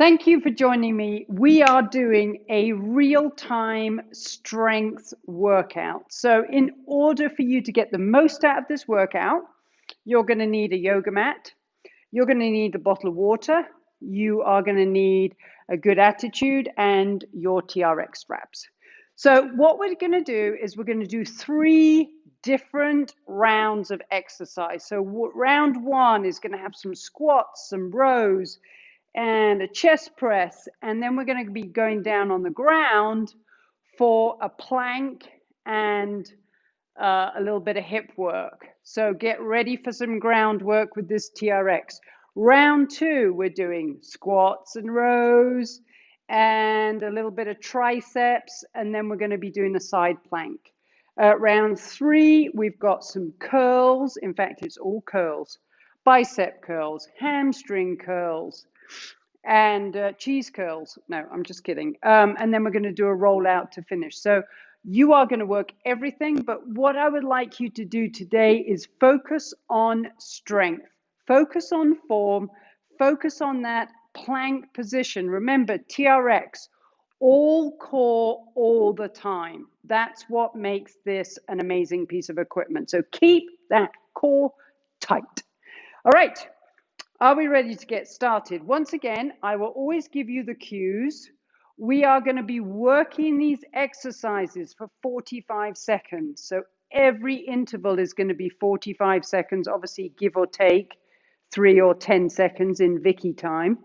Thank you for joining me. We are doing a real-time strength workout. So in order for you to get the most out of this workout, you're going to need a yoga mat. You're going to need a bottle of water. You are going to need a good attitude and your TRX straps. So what we're going to do is we're going to do 3 different rounds of exercise. So round 1 is going to have some squats, some rows, and a chest press, and then we're going to be going down on the ground for a plank and a little bit of hip work. So get ready for some ground work with this TRX. Round 2, we're doing squats and rows and a little bit of triceps, and then we're going to be doing a side plank. Round 3, we've got some curls. In fact, it's all curls. Bicep curls, hamstring curls, and cheese curls. No, I'm just kidding. And then we're going to do a rollout to finish. So you are going to work everything, but what I would like you to do today is focus on strength, focus on form, focus on that plank position. Remember, TRX, all core all the time. That's what makes this an amazing piece of equipment. So keep that core tight. All right. Are we ready to get started? Once again, I will always give you the cues. We are going to be working these exercises for 45 seconds. So every interval is going to be 45 seconds, obviously give or take 3 or 10 seconds in Vicky time.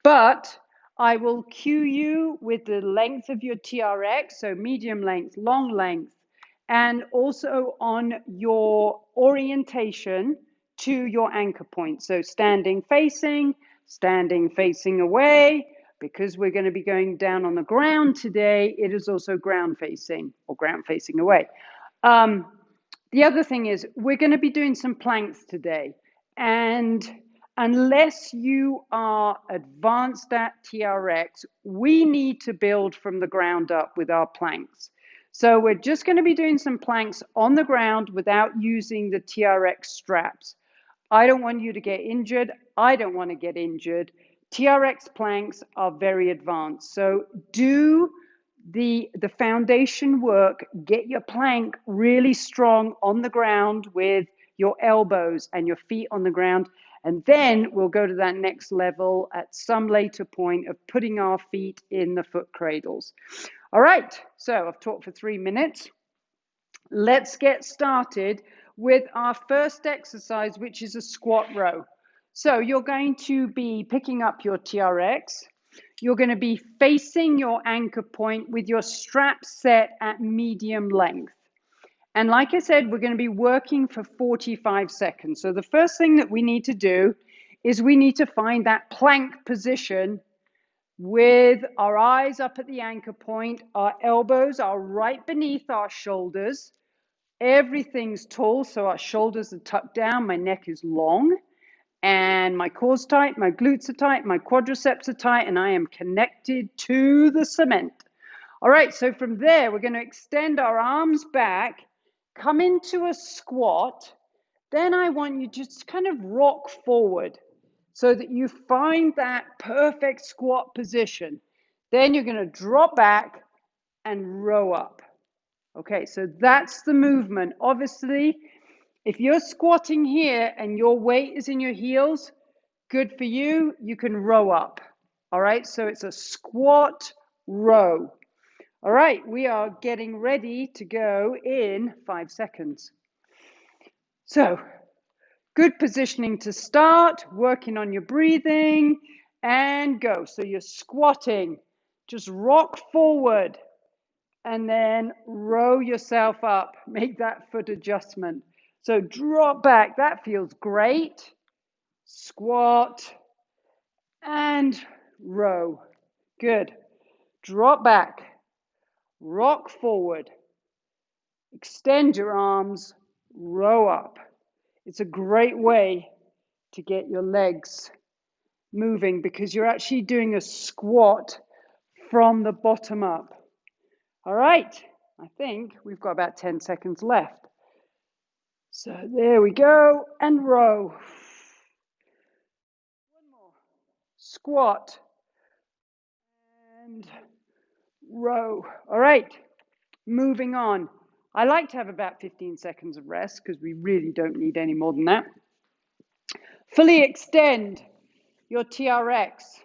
But I will cue you with the length of your TRX, so medium length, long length, and also on your orientation to your anchor point. So standing facing away. Because we're going to be going down on the ground today, it is also ground facing or ground facing away. The other thing is we're going to be doing some planks today. And unless you are advanced at TRX, we need to build from the ground up with our planks. So we're just going to be doing some planks on the ground without using the TRX straps. I don't want you to get injured. I don't want to get injured. TRX planks are very advanced. So do the foundation work. Get your plank really strong on the ground with your elbows and your feet on the ground. And then we'll go to that next level at some later point of putting our feet in the foot cradles. All right, so I've talked for 3 minutes. Let's get started with our first exercise, which is a squat row. So you're going to be picking up your TRX. You're going to be facing your anchor point with your strap set at medium length. And like I said, we're going to be working for 45 seconds. So the first thing that we need to do is we need to find that plank position with our eyes up at the anchor point. Our elbows are right beneath our shoulders. Everything's tall, so our shoulders are tucked down, my neck is long, and my core's tight, my glutes are tight, my quadriceps are tight, and I am connected to the cement. All right, so from there, we're going to extend our arms back, come into a squat. Then I want you to just kind of rock forward so that you find that perfect squat position. Then you're going to drop back and row up. Okay, so that's the movement. Obviously, if you're squatting here and your weight is in your heels, good for you. You can row up. All right, so it's a squat row. All right, we are getting ready to go in 5 seconds. So, good positioning to start, working on your breathing, and go. So you're squatting, just rock forward. And then row yourself up, make that foot adjustment. So drop back, that feels great. Squat and row. Good. Drop back, rock forward, extend your arms, row up. It's a great way to get your legs moving because you're actually doing a squat from the bottom up. All right, I think we've got about 10 seconds left. So there we go, and row. One more. Squat, and row. All right, moving on. I like to have about 15 seconds of rest because we really don't need any more than that. Fully extend your TRX.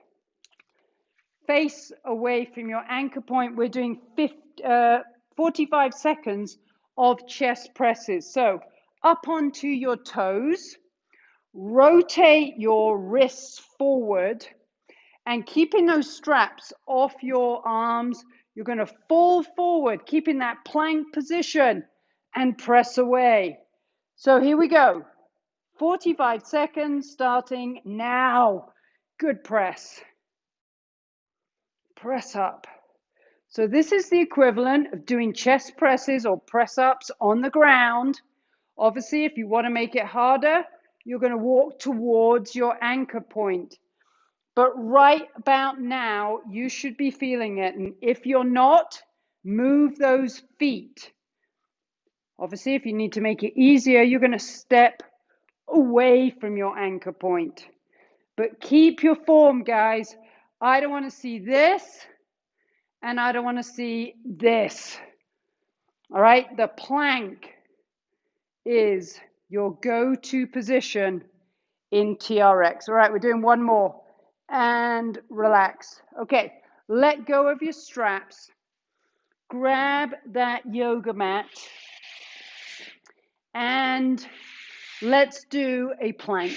Face away from your anchor point. We're doing 45 seconds of chest presses. So up onto your toes, rotate your wrists forward, and keeping those straps off your arms, you're going to fall forward, keeping that plank position and press away. So here we go. 45 seconds starting now. Good press. Press up. So this is the equivalent of doing chest presses or press ups on the ground. Obviously, if you want to make it harder, you're going to walk towards your anchor point. But right about now, you should be feeling it. And if you're not, move those feet. Obviously, if you need to make it easier, you're going to step away from your anchor point. But keep your form, guys. I don't want to see this, and I don't want to see this. All right? The plank is your go-to position in TRX. All right, we're doing one more. And relax. Okay, let go of your straps. Grab that yoga mat. And let's do a plank.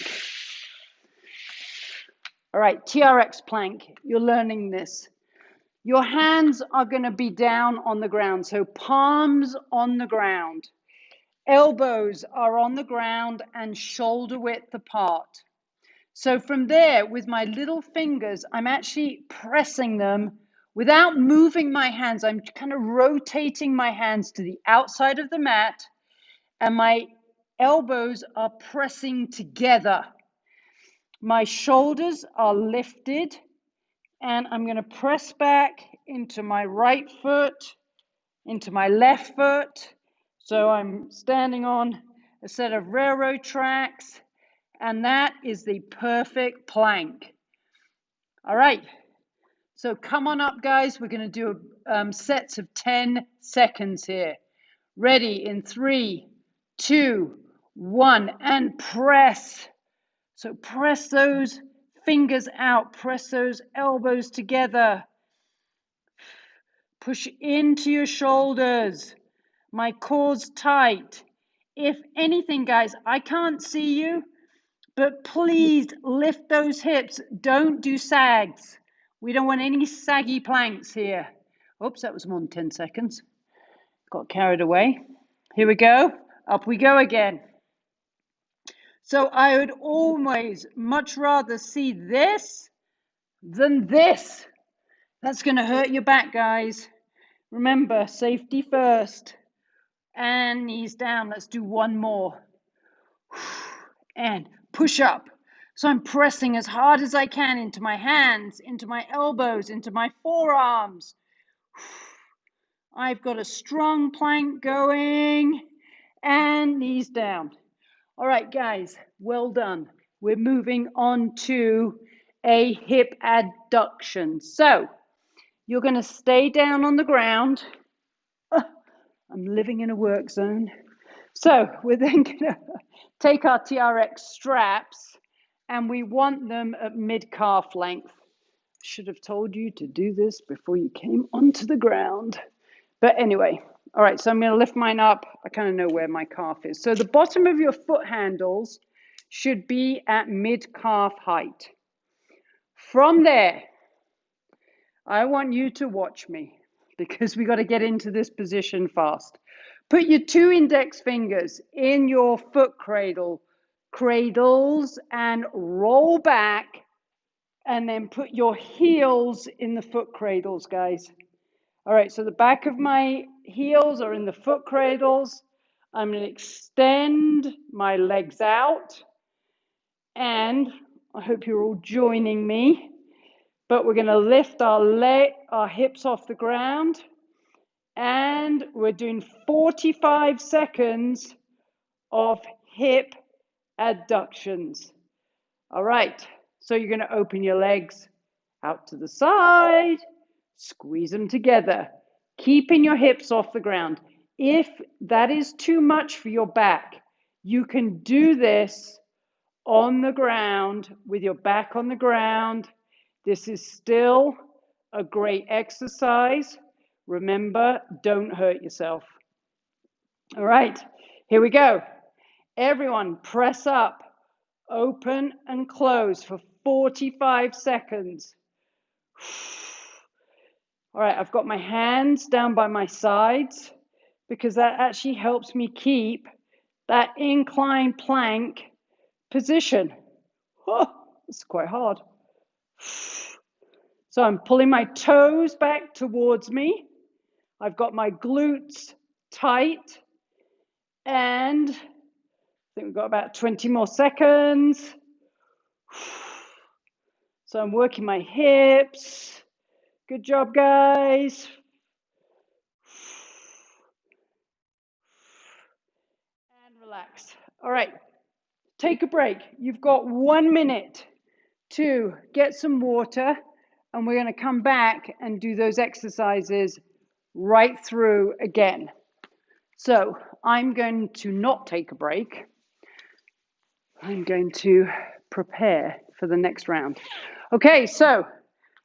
All right, TRX plank. You're learning this. Your hands are going to be down on the ground. So palms on the ground. Elbows are on the ground and shoulder width apart. So from there, with my little fingers, I'm actually pressing them without moving my hands. I'm kind of rotating my hands to the outside of the mat, and my elbows are pressing together. My shoulders are lifted, and I'm going to press back into my right foot, into my left foot. So I'm standing on a set of railroad tracks. And that is the perfect plank. All right. So come on up, guys. We're going to do sets of 10 seconds here. Ready in 3, 2, 1, and press. So press those fingers out. Press those elbows together. Push into your shoulders. My core's tight. If anything, guys, I can't see you. But please lift those hips. Don't do sags. We don't want any saggy planks here. Oops, that was more than 10 seconds. Got carried away. Here we go. Up we go again. So I would always much rather see this than this. That's going to hurt your back, guys. Remember, safety first. And knees down. Let's do one more. And push up. So I'm pressing as hard as I can into my hands, into my elbows, into my forearms. I've got a strong plank going and knees down. All right, guys, well done. We're moving on to a hip adduction. So you're going to stay down on the ground. I'm living in a work zone. So we're then going to take our TRX straps and we want them at mid-calf length. Should have told you to do this before you came onto the ground. But anyway, all right, so I'm going to lift mine up. I kind of know where my calf is. So the bottom of your foot handles should be at mid-calf height. From there, I want you to watch me because we got to get into this position fast. Put your 2 index fingers in your foot cradles and roll back, and then put your heels in the foot cradles, guys. All right, so the back of my heels are in the foot cradles. I'm going to extend my legs out, and I hope you're all joining me. But we're going to lift our hips off the ground. And we're doing 45 seconds of hip adductions. All right, so you're going to open your legs out to the side, Squeeze them together, keeping your hips off the ground. If that is too much for your back, you can do this on the ground with your back on the ground. This is still a great exercise. Remember, don't hurt yourself. All right, here we go. Everyone, press up, open and close for 45 seconds. All right, I've got my hands down by my sides because that actually helps me keep that inclined plank position. Oh, it's quite hard. So I'm pulling my toes back towards me. I've got my glutes tight. And I think we've got about 20 more seconds. So I'm working my hips. Good job, guys. And relax. All right, take a break. You've got 1 minute to get some water, and we're going to come back and do those exercises right through again. So I'm going to not take a break. I'm going to prepare for the next round. Okay, so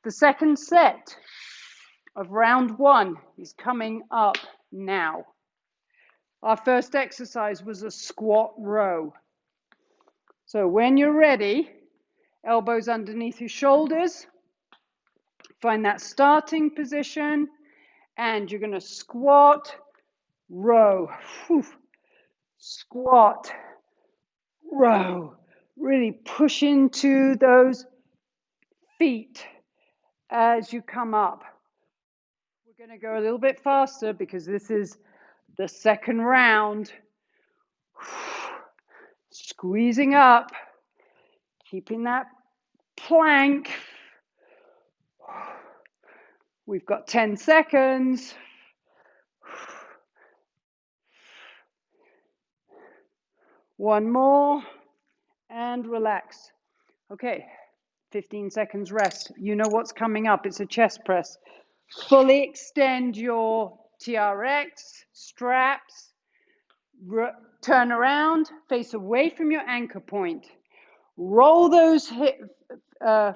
the second set of round 1 is coming up now. Our first exercise was a squat row. So when you're ready, elbows underneath your shoulders, find that starting position, and you're going to squat, row, squat, row. Really push into those feet as you come up. We're going to go a little bit faster because this is the second round. Squeezing up, keeping that plank. We've got 10 seconds. One more and relax. Okay, 15 seconds rest. You know what's coming up. It's a chest press. Fully extend your TRX straps. Turn around, face away from your anchor point. Roll those hips down,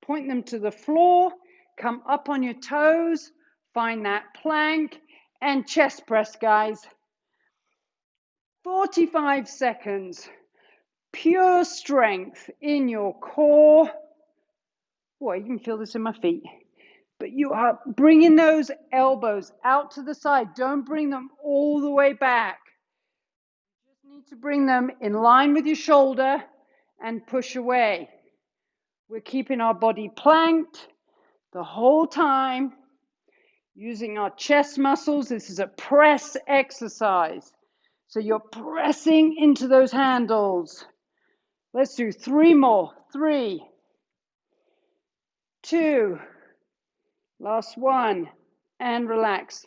point them to the floor, come up on your toes, find that plank, and chest press, guys. 45 seconds. Pure strength in your core. Boy, you can feel this in my feet. But you are bringing those elbows out to the side. Don't bring them all the way back. You just need to bring them in line with your shoulder and push away. We're keeping our body planked the whole time, using our chest muscles. This is a press exercise. So you're pressing into those handles. Let's do 3 more. 3, 2, last one, and relax.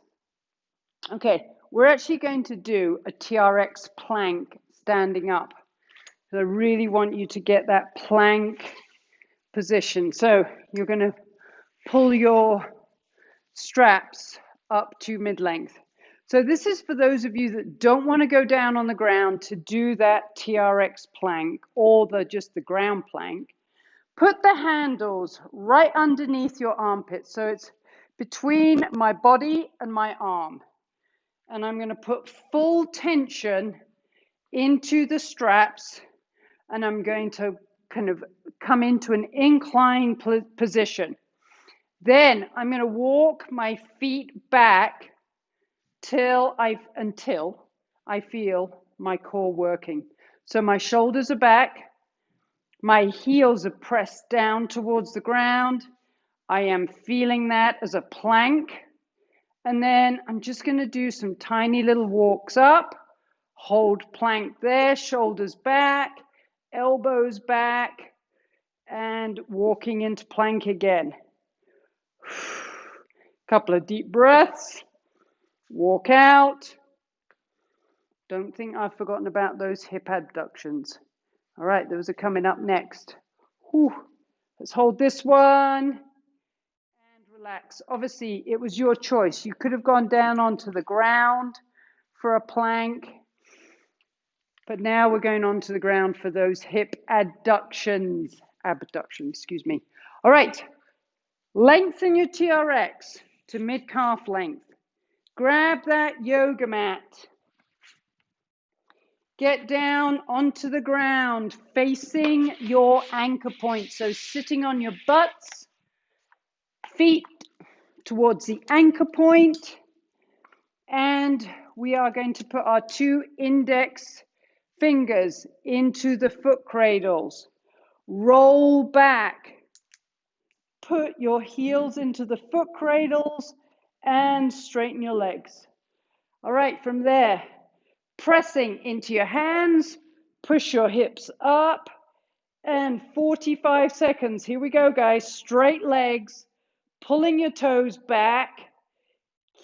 Okay, we're actually going to do a TRX plank standing up. So I really want you to get that plank position. So you're going to pull your straps up to mid-length. So this is for those of you that don't want to go down on the ground to do that TRX plank or just the ground plank. Put the handles right underneath your armpits. So it's between my body and my arm. And I'm going to put full tension into the straps, and I'm going to kind of come into an inclined position. Then I'm going to walk my feet back until I feel my core working. So my shoulders are back, my heels are pressed down towards the ground. I am feeling that as a plank. And then I'm just going to do some tiny little walks up, hold plank there, shoulders back, elbows back, and walking into plank again. Couple of deep breaths, walk out. Don't think I've forgotten about those hip abductions. All right, those are coming up next. Whew. Let's hold this one and relax. Obviously, it was your choice. You could have gone down onto the ground for a plank, but now we're going onto the ground for those hip abductions. Abduction, excuse me. All right, lengthen your TRX to mid-calf length. Grab that yoga mat. Get down onto the ground, facing your anchor point. So sitting on your butts, feet towards the anchor point, and we are going to put our 2 index fingers into the foot cradles. Roll back. Put your heels into the foot cradles and straighten your legs. All right, from there, pressing into your hands, push your hips up, and 45 seconds. Here we go, guys. Straight legs, pulling your toes back,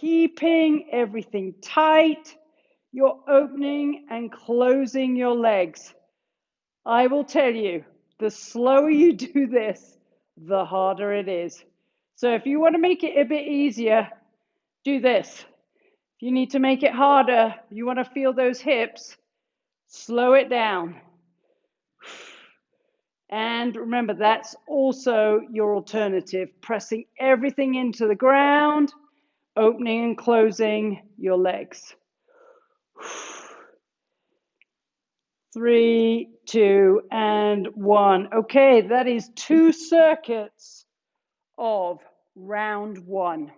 keeping everything tight. You're opening and closing your legs. I will tell you, the slower you do this, the harder it is. So if you want to make it a bit easier, do this. If you need to make it harder, you want to feel those hips, slow it down. And remember, that's also your alternative, pressing everything into the ground, opening and closing your legs. 3, 2, and 1. Okay, that is 2 circuits of round 1.